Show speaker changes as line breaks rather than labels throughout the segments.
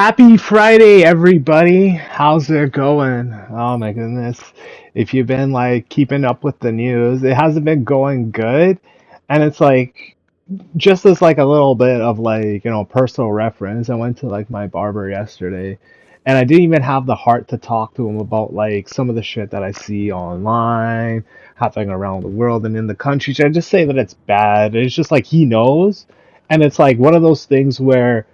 Happy Friday, everybody. How's it going? Oh my goodness. If you've been like keeping up with the news, it hasn't been going good. And it's like just as like a little bit of like, personal reference. I went to like my barber yesterday and I didn't even have the heart to talk to him about like some of the shit that I see online, happening around the world and in the country. So I just say that it's bad. It's just like he knows. And it's like one of those things where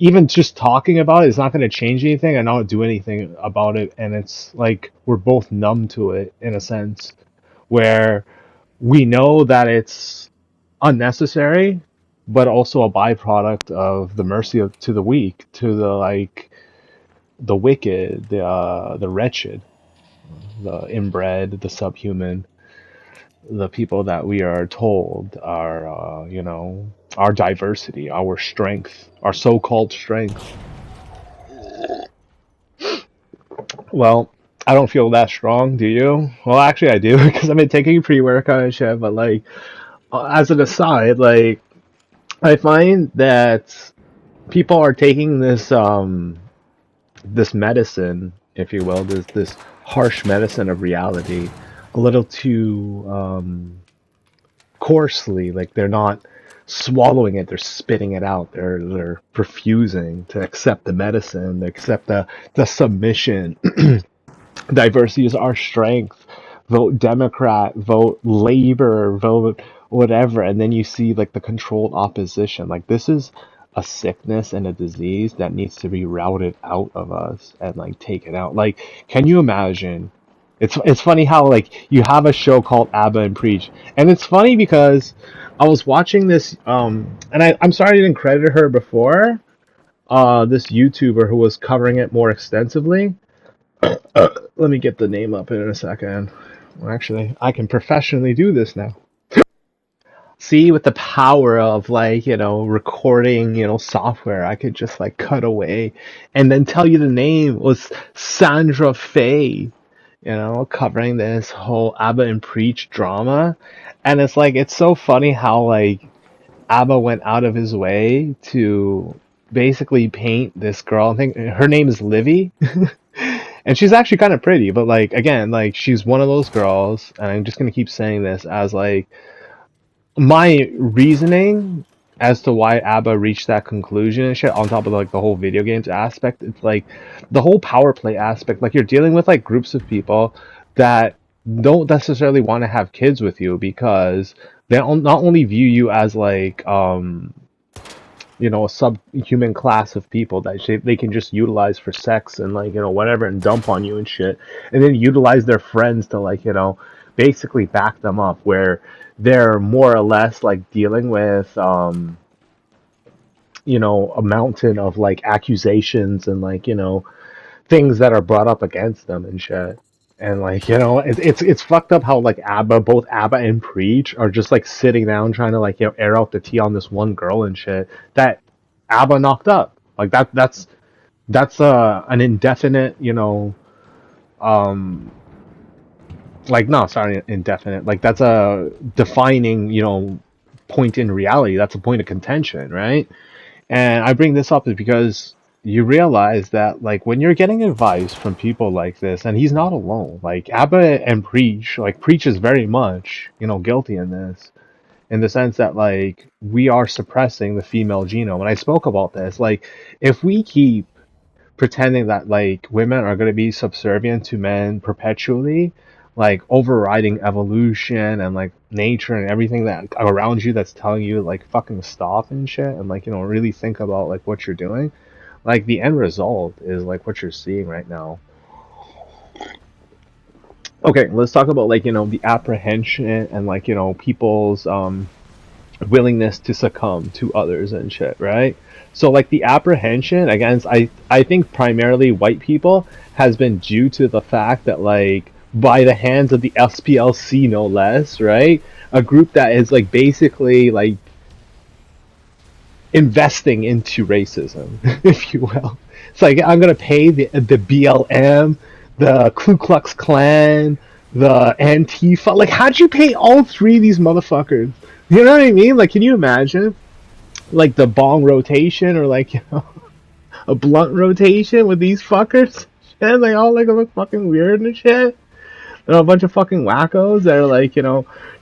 even just talking about it is not going to change anything and not do anything about it. And it's like we're both numb to it in a sense where we know that it's unnecessary, but also a byproduct of the mercy to the weak, to the like the wicked, the wretched, the inbred, the subhuman, the people that we are told are, our diversity, our strength, our so-called strength. Well, I don't feel that strong, do you? Well, actually, I do because I've been taking pre-workout and shit. But like, as an aside, like, I find that people are taking this medicine, if you will, this harsh medicine of reality, a little too coarsely. Like they're not swallowing it; they're spitting it out. They're refusing to accept the medicine, to accept the submission. Diversity is our strength. Vote Democrat, vote Labor, vote whatever, and then you see like the controlled opposition. Like this is a sickness and a disease that needs to be routed out of us and like taken out. Like, can you imagine? It's funny how like you have a show called ABBA and Preach, and it's funny because I was watching this and I'm sorry I didn't credit her before. This YouTuber who was covering it more extensively. Let me get the name up in a second. Well, actually, I can professionally do this now. See, with the power of like, recording, software, I could just like cut away and then tell you the name was Sandra Faye, covering this whole ABBA and Preach drama. And it's like, it's so funny how like ABBA went out of his way to basically paint this girl. I think her name is Livy. And she's actually kind of pretty, but like again, like she's one of those girls, and I'm just gonna keep saying this as like my reasoning as to why ABBA reached that conclusion and shit. On top of like the whole video games aspect, it's like the whole power play aspect. Like you're dealing with like groups of people that don't necessarily want to have kids with you because they not only view you as like a subhuman class of people that they can just utilize for sex and like whatever and dump on you and shit, and then utilize their friends to like basically back them up, where they're more or less like dealing with a mountain of like accusations and like things that are brought up against them and shit. And like it's fucked up how like both ABBA and Preach are just like sitting down trying to like air out the tea on this one girl and shit that ABBA knocked up. Like that's an indefinite um like no, sorry, indefinite. Like that's a defining point in reality. That's a point of contention, right? And I bring this up is because you realize that like when you're getting advice from people like this, and he's not alone. Like ABBA and Preach, like Preach is very much, guilty in this, in the sense that like we are suppressing the female genome. And I spoke about this. Like if we keep pretending that like women are going to be subservient to men perpetually, like overriding evolution and like nature and everything that around you that's telling you like fucking stop and shit, and like really think about like what you're doing, like the end result is like what you're seeing right now. Okay, let's talk about like the apprehension and like people's willingness to succumb to others and shit, right? So like the apprehension against I think primarily white people has been due to the fact that like by the hands of the SPLC no less, right? A group that is like basically like investing into racism, if you will. It's like I'm gonna pay the BLM, the Ku Klux Klan, the Antifa. Like, how'd you pay all three of these motherfuckers? You know what I mean? Like, can you imagine? Like the bong rotation, or like a blunt rotation with these fuckers. And they all like look fucking weird and shit. There are a bunch of fucking wackos that are like,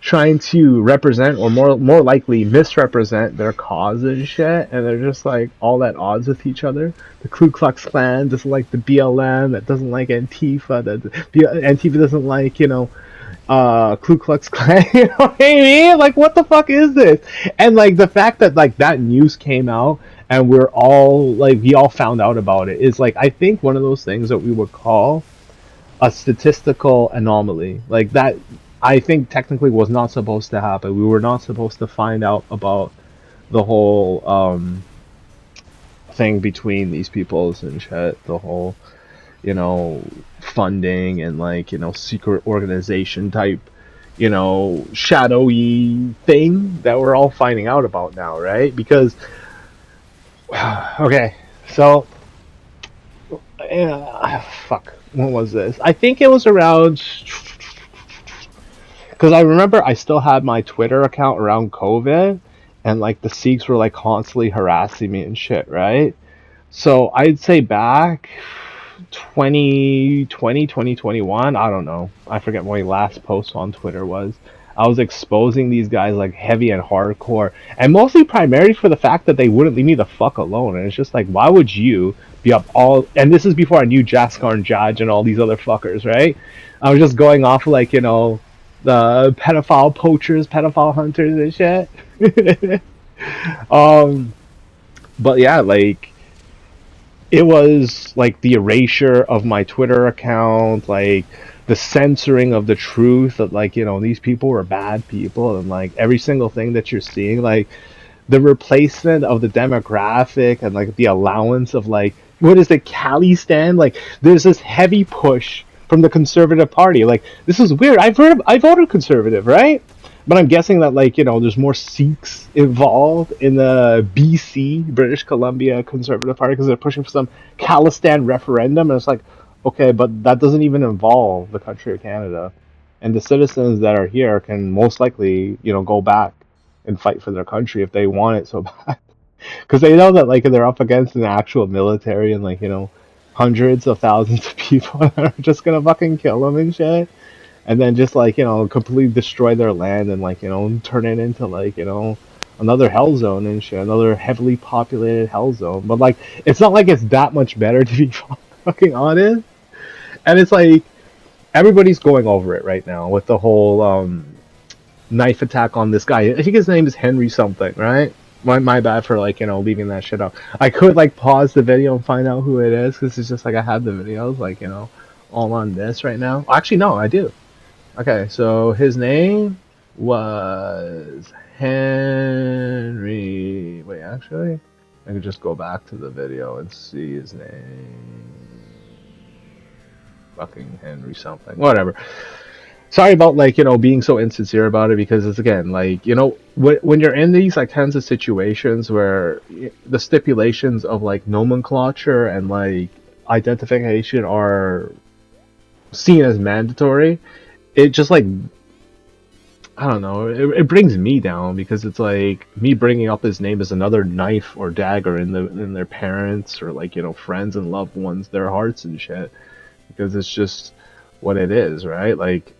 trying to represent or more likely misrepresent their cause and shit, and they're just like all at odds with each other. The Ku Klux Klan doesn't like the BLM, that doesn't like Antifa, that Antifa doesn't like, Ku Klux Klan. You know what I mean? Like, what the fuck is this? And like the fact that like that news came out and we all found out about it is like, I think one of those things that we would call a statistical anomaly. Like that, I think technically was not supposed to happen. We were not supposed to find out about the whole thing between these peoples and shit. The whole, funding and like, secret organization type, shadowy thing that we're all finding out about now, right? Because, okay, so, fuck, what was this? I think it was around, because I remember I still had my Twitter account around COVID, and like the Sikhs were like constantly harassing me and shit, right? So I'd say back 2020, 2021, I don't know. I forget what my last post on Twitter was. I was exposing these guys like heavy and hardcore, and mostly primarily for the fact that they wouldn't leave me the fuck alone. And it's just like, why would you be up all? And this is before I knew Jaskar and Judge and all these other fuckers, right? I was just going off like, the pedophile poachers, pedophile hunters and shit. um, but yeah, like it was like the erasure of my Twitter account, like the censoring of the truth that like, these people were bad people, and like every single thing that you're seeing, like the replacement of the demographic and like the allowance of like, what is it, Khalistan? Like there's this heavy push from the Conservative Party. Like this is weird. I voted Conservative, right? But I'm guessing that like, there's more Sikhs involved in the BC, British Columbia Conservative Party, because they're pushing for some Khalistan referendum, and it's like, okay, but that doesn't even involve the country of Canada, and the citizens that are here can most likely, go back and fight for their country if they want it so bad, because they know that like they're up against an actual military and like, hundreds of thousands of people that are just gonna fucking kill them and shit, and then just like, completely destroy their land and like, turn it into like, another hell zone and shit, another heavily populated hell zone. But like, it's not like it's that much better, to be fucking honest. And it's like everybody's going over it right now with the whole knife attack on this guy. I think his name is Henry something, right? My bad for like, leaving that shit out. I could like pause the video and find out who it is, because it's just like I have the videos like, all on this right now. Actually, no, I do. Okay, so his name was Henry. Wait, actually, I could just go back to the video and see his name. Fucking Henry something. Whatever. Sorry about like, being so insincere about it, because it's again like, when you're in these like kinds of situations where the stipulations of like nomenclature and like identification are seen as mandatory, it just like, I don't know, it brings me down, because it's like me bringing up his name as another knife or dagger in their parents or like, friends and loved ones, their hearts and shit, because it's just what it is, right? Like,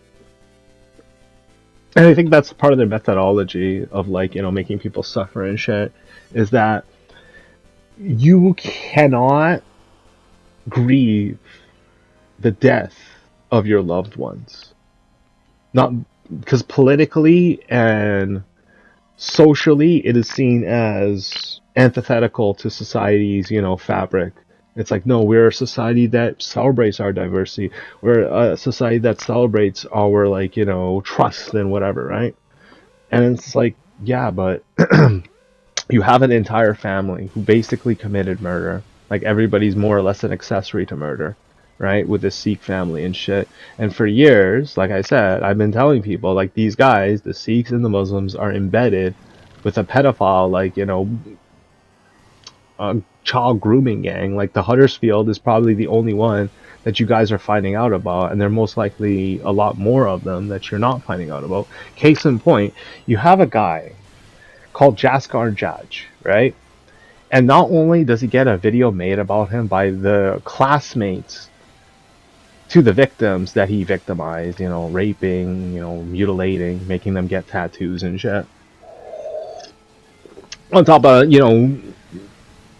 and I think that's part of their methodology of like, making people suffer and shit, is that you cannot grieve the death of your loved ones. Not because politically and socially it is seen as antithetical to society's, fabric. It's like, no, we're a society that celebrates our diversity. We're a society that celebrates our like, trust and whatever, right? And it's like, yeah, but you have an entire family who basically committed murder. Like everybody's more or less an accessory to murder, right? With the Sikh family and shit. And for years, like I said, I've been telling people like these guys, the Sikhs and the Muslims, are embedded with a pedophile, like, a child grooming gang. Like the Huddersfield is probably the only one that you guys are finding out about, and there are most likely a lot more of them that you're not finding out about. Case in point, you have a guy called Jaskar Judge, right? And not only does he get a video made about him by the classmates to the victims that he victimized, raping, mutilating, making them get tattoos and shit. On top of,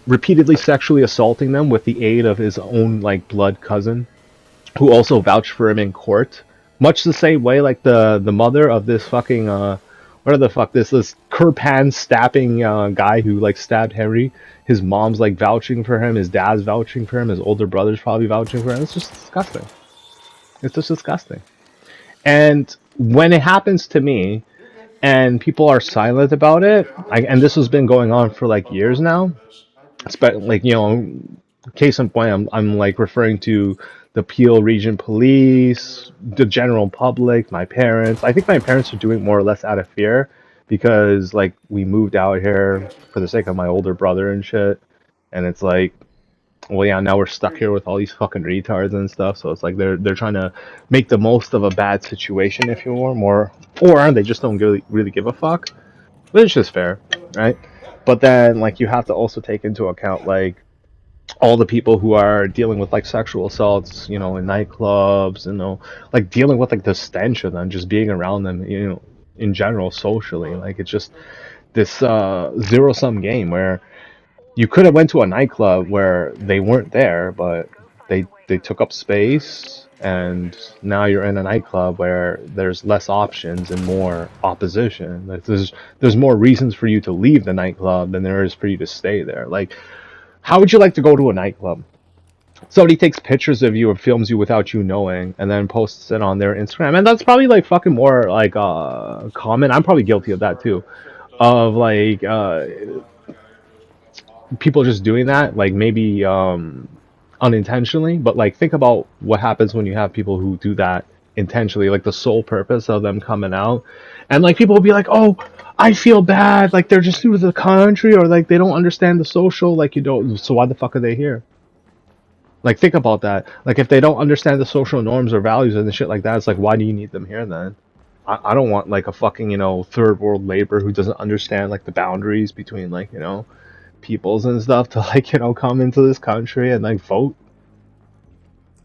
repeatedly sexually assaulting them with the aid of his own, like, blood cousin, who also vouched for him in court. Much the same way, like, the mother of this fucking, whatever the fuck, this Kurpan stabbing guy who, like, stabbed Henry. His mom's, like, vouching for him, his dad's vouching for him, his older brother's probably vouching for him. It's just disgusting. It's just disgusting. And when it happens to me, and people are silent about it, and this has been going on for, like, years now, like, case in point, I'm like referring to the Peel Region Police, the general public, my parents. I think my parents are doing more or less out of fear because, like, we moved out here for the sake of my older brother and shit, and it's like, well, yeah, now we're stuck here with all these fucking retards and stuff. So it's like they're trying to make the most of a bad situation, if you will, or they just don't really give a fuck, which is just fair, right? But then, like, you have to also take into account, like, all the people who are dealing with, like, sexual assaults, in nightclubs, like, dealing with, like, the stench of them, just being around them, in general, socially. Like, it's just this zero-sum game where you could have went to a nightclub where they weren't there, but they took up space, and now you're in a nightclub where there's less options and more opposition. Like, there's more reasons for you to leave the nightclub than there is for you to stay there. Like, how would you like to go to a nightclub? Somebody takes pictures of you or films you without you knowing, and then posts it on their Instagram, and that's probably, like, fucking more, like, common. I'm probably guilty of that too, of, like, people just doing that, like, maybe unintentionally, but, like, think about what happens when you have people who do that intentionally, like, the sole purpose of them coming out, and, like, people will be like, oh, I feel bad, like, they're just new to the country, or, like, they don't understand the social, like, so why the fuck are they here? Like, think about that. Like, if they don't understand the social norms or values and the shit like that, it's like, why do you need them here then? I don't want, like, a fucking, third world labor who doesn't understand, like, the boundaries between, like, peoples and stuff to, like, come into this country and, like, vote.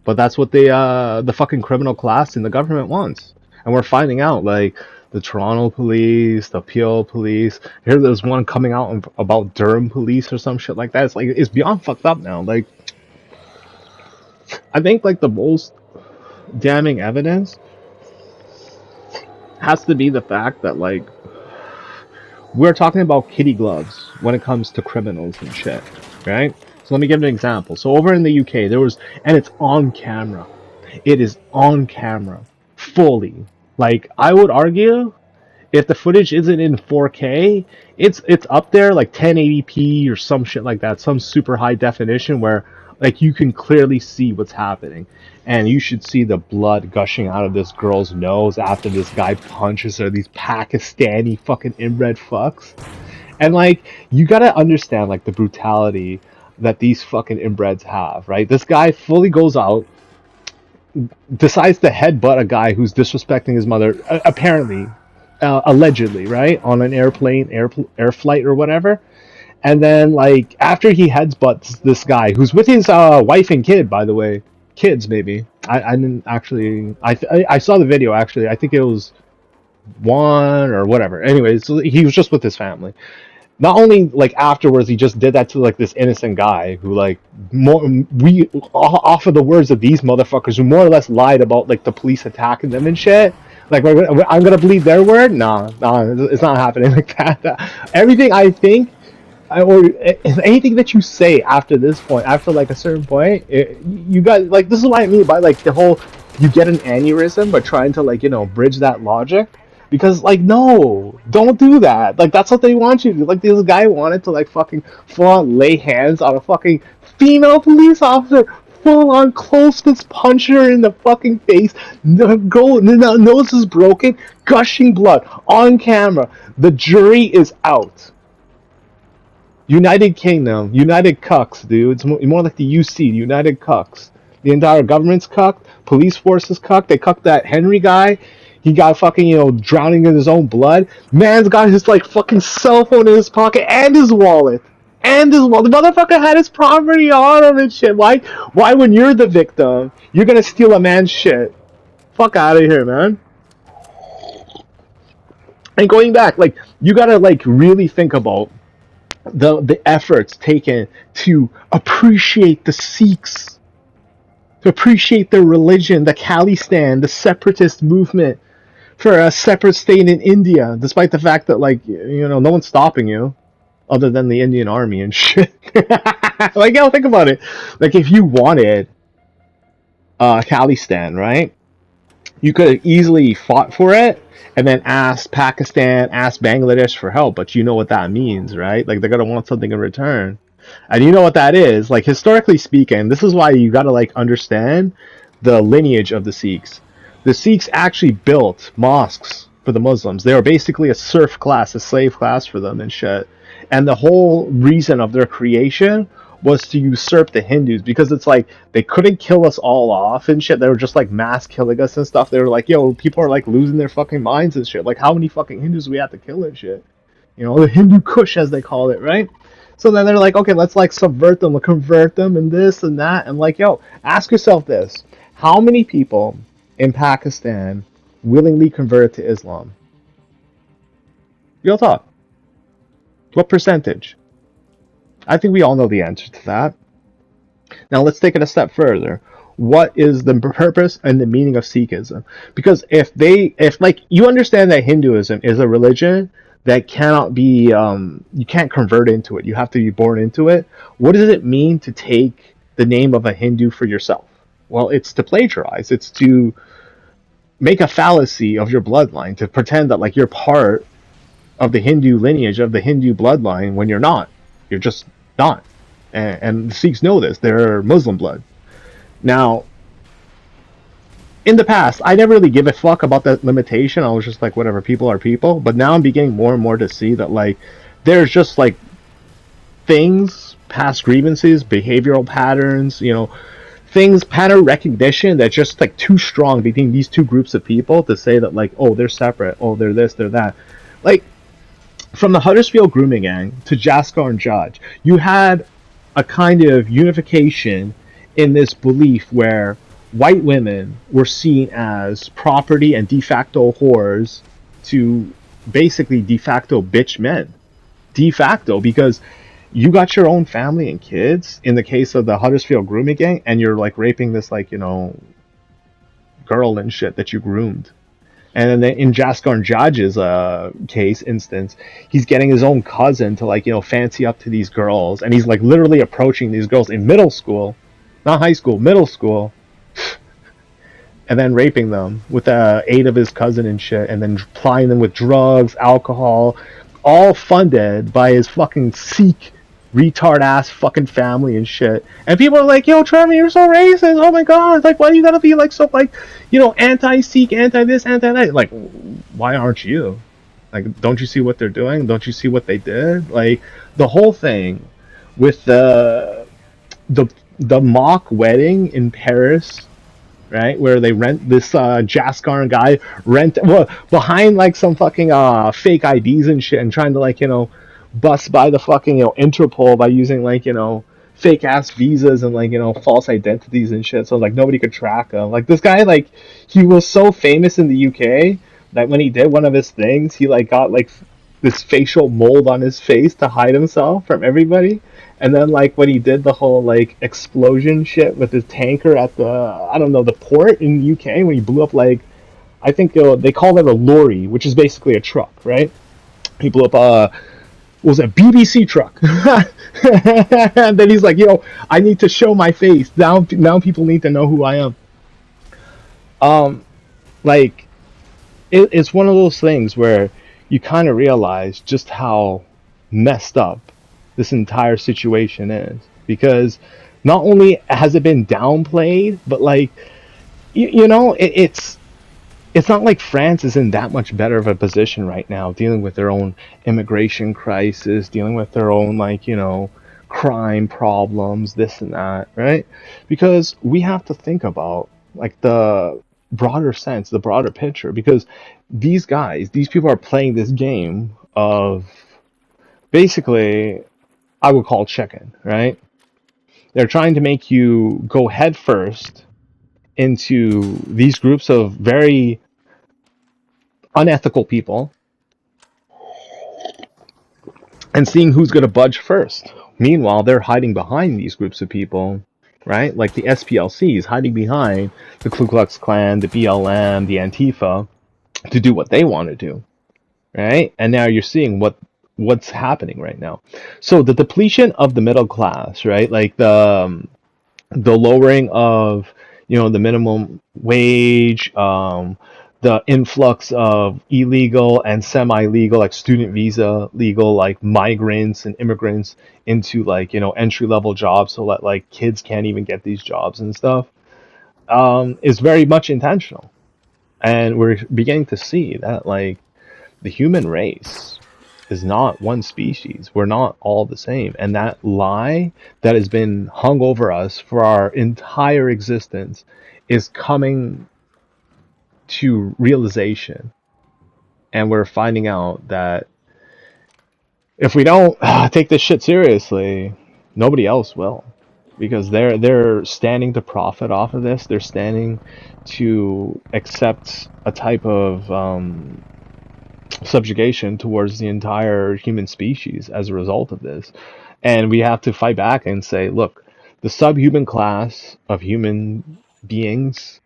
But that's what the fucking criminal class in the government wants. And we're finding out, like, the Toronto police, the Peel police. Here there's one coming out about Durham police or some shit like that. It's like, it's beyond fucked up now. Like, I think, like, the most damning evidence has to be the fact that, like, we're talking about kitty gloves when it comes to criminals and shit, right? So let me give an example. So over in the UK, there was, and it's on camera. It is on camera, fully. Like, I would argue, if the footage isn't in 4K, it's up there, like 1080p or some shit like that, some super high definition where, like, you can clearly see what's happening. And you should see the blood gushing out of this girl's nose after this guy punches her, these Pakistani fucking inbred fucks. And, like, you gotta understand, like, the brutality that these fucking inbreds have, right? This guy fully goes out, decides to headbutt a guy who's disrespecting his mother, apparently, allegedly, right? On an airplane, air flight or whatever. And then, like, after he headbutts this guy, who's with his wife and kid, by the way, kids maybe. I didn't actually. I saw the video actually. I think it was one or whatever. Anyways, so he was just with his family. Not only, like, afterwards, he just did that to, like, this innocent guy who, like, we off of the words of these motherfuckers who more or less lied about, like, the police attacking them and shit. Like, I'm gonna believe their word? Nah, it's not happening like that. Everything I think, or anything that you say after this point, after, like, a certain point, you got, like, this is what I mean by, like, the whole, you get an aneurysm by trying to, like, bridge that logic. Because, like, no, don't do that. Like, that's what they want you to do. Like, this guy wanted to, like, fucking full on lay hands on a fucking female police officer, full on close fist punch her in the fucking face. The nose is broken, gushing blood on camera. The jury is out. United Kingdom, United Cucks, dude. It's more like the UC, United Cucks. The entire government's cucked, police force is cucked. They cucked that Henry guy. He got fucking, drowning in his own blood. Man's got his, like, fucking cell phone in his pocket and his wallet. And this the motherfucker had his property on him and shit. Why when you're the victim, you're gonna steal a man's shit? Fuck out of here, man. And going back, like you gotta like really think about the efforts taken to appreciate the Sikhs, to appreciate their religion, the Khalistan, the separatist movement for a separate state in India, despite the fact that like no one's stopping you other than the Indian army and shit. Like, think about it. Like, if you wanted Khalistan, right? You could have easily fought for it and then asked Pakistan, asked Bangladesh for help, but you know what that means, right? Like, they're gonna want something in return. And you know what that is? Like, historically speaking, this is why you gotta like understand the lineage of the Sikhs. The Sikhs actually built mosques for the Muslims. They were basically a serf class, a slave class for them and shit. And the whole reason of their creation was to usurp the Hindus, because it's like they couldn't kill us all off and shit. They were just like mass killing us and stuff. They were like, yo, people are like losing their fucking minds and shit. Like, how many fucking Hindus do we have to kill and shit? The Hindu Kush, as they call it, right? So then they're like, okay, let's like subvert them, convert them, and this and that. And like, yo, ask yourself this: how many people in Pakistan willingly converted to Islam? Real talk. What percentage? I think we all know the answer to that. Now let's take it a step further. What is the purpose and the meaning of Sikhism? Because if like you understand that Hinduism is a religion that cannot be, you can't convert into it. You have to be born into it. What does it mean to take the name of a Hindu for yourself? Well, it's to plagiarize. It's to make a fallacy of your bloodline, to pretend that like you're part of the Hindu lineage, of the Hindu bloodline, when you're not. You're just not. And the Sikhs know this. They're Muslim blood. Now, in the past, I never really give a fuck about that limitation. I was just like, whatever, people are people. But now I'm beginning more and more to see that, like, there's just, like, things, past grievances, behavioral patterns, things, pattern recognition that's just, like, too strong between these two groups of people to say that, like, oh, they're separate. Oh, they're this, they're that. Like, from the Huddersfield grooming gang to Jaskar and Judge, you had a kind of unification in this belief where white women were seen as property and de facto whores to basically de facto bitch men. De facto, because you got your own family and kids in the case of the Huddersfield grooming gang, and you're like raping this like, girl and shit that you groomed. And then in Jaskar and Judge's instance, he's getting his own cousin to like, fancy up to these girls, and he's like literally approaching these girls in middle school, not high school, middle school, and then raping them with the aid of his cousin and shit, and then plying them with drugs, alcohol, all funded by his fucking Sikh retard ass fucking family and shit. And people are like, yo, Trevor, you're so racist. Oh my god, like, why do you gotta be like so like, anti-Sikh, anti this, anti that? Like, why aren't you? Like, don't you see what they're doing? Don't you see what they did? Like, the whole thing with the mock wedding in Paris, right? Where they rent this Jaskar guy behind like some fucking fake IDs and shit, and trying to like bust by the fucking Interpol by using like fake ass visas and like false identities and shit, so like nobody could track him. Like this guy, like he was so famous in the UK that when he did one of his things, he like got like this facial mold on his face to hide himself from everybody. And then like when he did the whole like explosion shit with his tanker at the I don't know the port in the UK, when he blew up like I think they call it a lorry, which is basically a truck, right? He blew up was a BBC truck. And then he's like, yo, I need to show my face. Now people need to know who I am. Like it's one of those things where you kind of realize just how messed up this entire situation is, because not only has it been downplayed, but like it's not like France is in that much better of a position right now, dealing with their own immigration crisis, dealing with their own like crime problems, this and that, right? Because we have to think about like the broader sense, the broader picture, because these people are playing this game of basically I would call chicken, right? They're trying to make you go headfirst into these groups of very unethical people and seeing who's going to budge first. Meanwhile, they're hiding behind these groups of people, right? Like the SPLCs hiding behind the Ku Klux Klan, the BLM, the Antifa to do what they want to do, right? And now you're seeing what's happening right now. So the depletion of the middle class, right? Like the lowering of the minimum wage, the influx of illegal and semi-legal, like student visa legal, like migrants and immigrants into like entry level jobs, so that like kids can't even get these jobs and stuff, is very much intentional. And we're beginning to see that like the human race is not one species. We're not all the same. And that lie that has been hung over us for our entire existence is coming to realization. And we're finding out that if we don't take this shit seriously, nobody else will. Because they're standing to profit off of this. They're standing to accept a type of subjugation towards the entire human species as a result of this. And we have to fight back and say, look, the subhuman class of human beings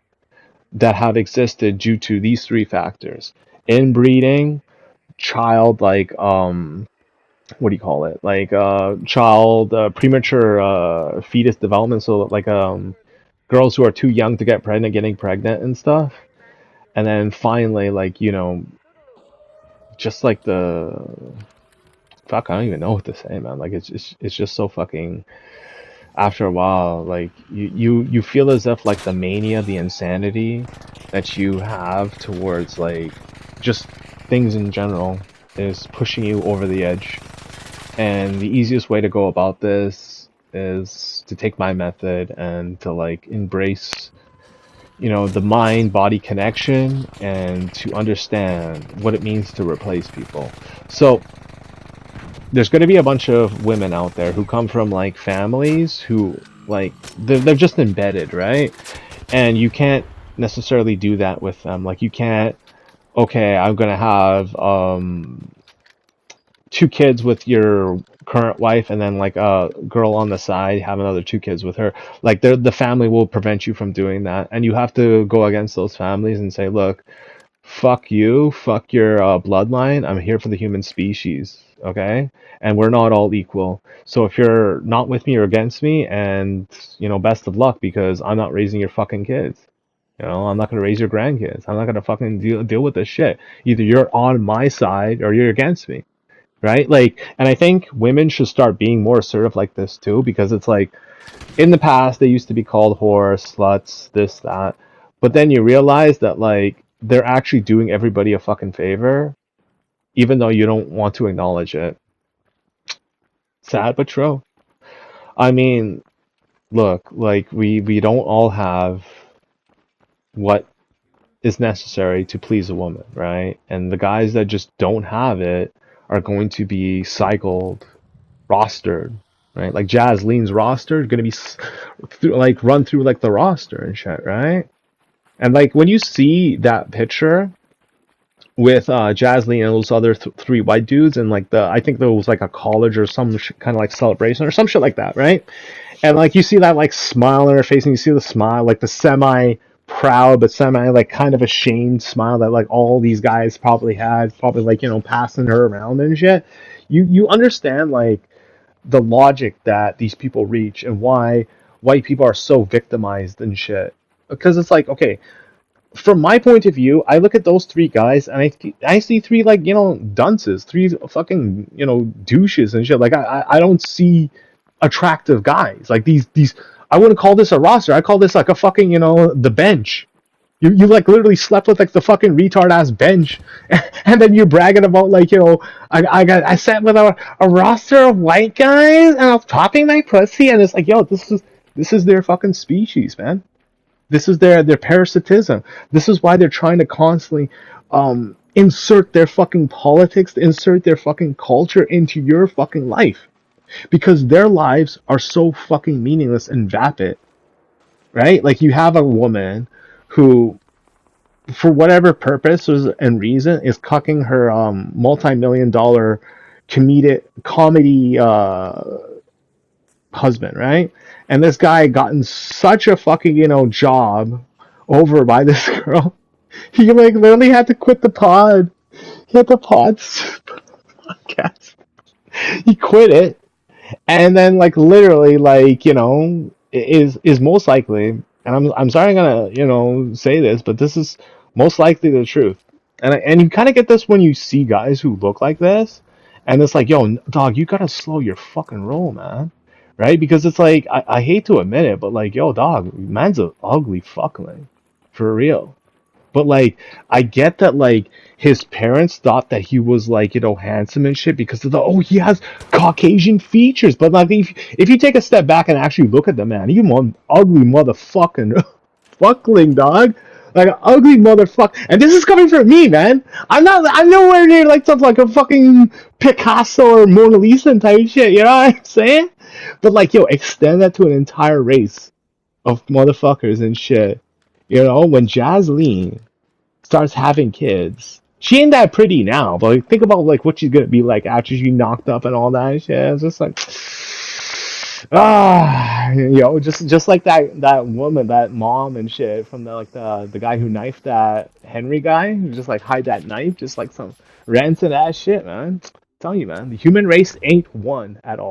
that have existed due to these three factors: inbreeding, child, like, what do you call it? Like, child, premature fetus development. So, like, girls who are too young to get pregnant, getting pregnant and stuff. And then finally, like, just like the fuck, I don't even know what to say, man. Like it's just so fucking. After a while, like you feel as if like the mania, the insanity that you have towards like just things in general is pushing you over the edge. And the easiest way to go about this is to take my method and to like embrace the mind body connection and to understand what it means to replace people. So there's going to be a bunch of women out there who come from like families who like they're just embedded, right? And you can't necessarily do that with them. Like you can't, okay, I'm going to have two kids with your current wife and then like a girl on the side have another two kids with her. Like the family will prevent you from doing that, and you have to go against those families and say, look, fuck you, fuck your bloodline. I'm here for the human species, okay? And we're not all equal. So if you're not with me or against me, and best of luck, because I'm not raising your fucking kids. I'm not gonna raise your grandkids. I'm not gonna fucking deal with this shit. Either you're on my side or you're against me, right? Like, and I think women should start being more assertive like this too, because it's like in the past they used to be called whores, sluts, this, that, but then you realize that like they're actually doing everybody a fucking favor, even though you don't want to acknowledge it. Sad but true. I mean, look, like we don't all have what is necessary to please a woman, right? And the guys that just don't have it are going to be cycled, rostered, right? Like Jazzlene's roster is going to be like run through like the roster and shit, right? And like when you see that picture with Jazzleen and those other three white dudes, and like I think there was like a college or some kind of like celebration or some shit like that, right? And like you see that like smile on her face, and you see the smile, like the semi proud but semi like kind of ashamed smile that like all these guys probably had, probably like passing her around and shit. You understand like the logic that these people reach and why white people are so victimized and shit. Because it's like, okay, from my point of view, I look at those three guys and I see three like dunces, three fucking douches and shit. Like I don't see attractive guys like these. I wouldn't call this a roster. I call this like a fucking the bench. You like literally slept with like the fucking retard ass bench, and then you're bragging about like I sat with a roster of white guys and I was popping my pussy, and it's like, yo, this is their fucking species, man. This is their parasitism. This is why they're trying to constantly insert their fucking politics, insert their fucking culture into your fucking life. because their lives are so fucking meaningless and vapid, right? Like you have a woman who, for whatever purpose and reason, is cucking her multi-million dollar comedic comedy husband, right? And this guy gotten such a fucking job over by this girl. He like literally had to quit the pod. He had the pod podcast. He quit it, and then like literally like is most likely, and I'm sorry I'm gonna say this, but this is most likely the truth. And you kind of get this when you see guys who look like this, and it's like, yo, dog, you gotta slow your fucking roll, man, right? Because it's like I hate to admit it, but like, yo, dog, man's a ugly fuckling, for real. But like, I get that like his parents thought that he was like handsome and shit because of the he has Caucasian features. But like, if you take a step back and actually look at the man, he's one ugly motherfucking fuckling, dog. Like an ugly motherfucker. And this is coming from me, man. I'm nowhere near like something like a fucking Picasso or Mona Lisa type shit. You know what I'm saying? But like, yo, extend that to an entire race of motherfuckers and shit. When Jasleen starts having kids, she ain't that pretty now, but like, think about like what she's gonna be like after she knocked up and all that and shit. It's just like just like that woman, that mom and shit from the guy who knifed that Henry guy, who just like hide that knife, just like some rancid ass shit, man. I'm telling you, man, the human race ain't one at all.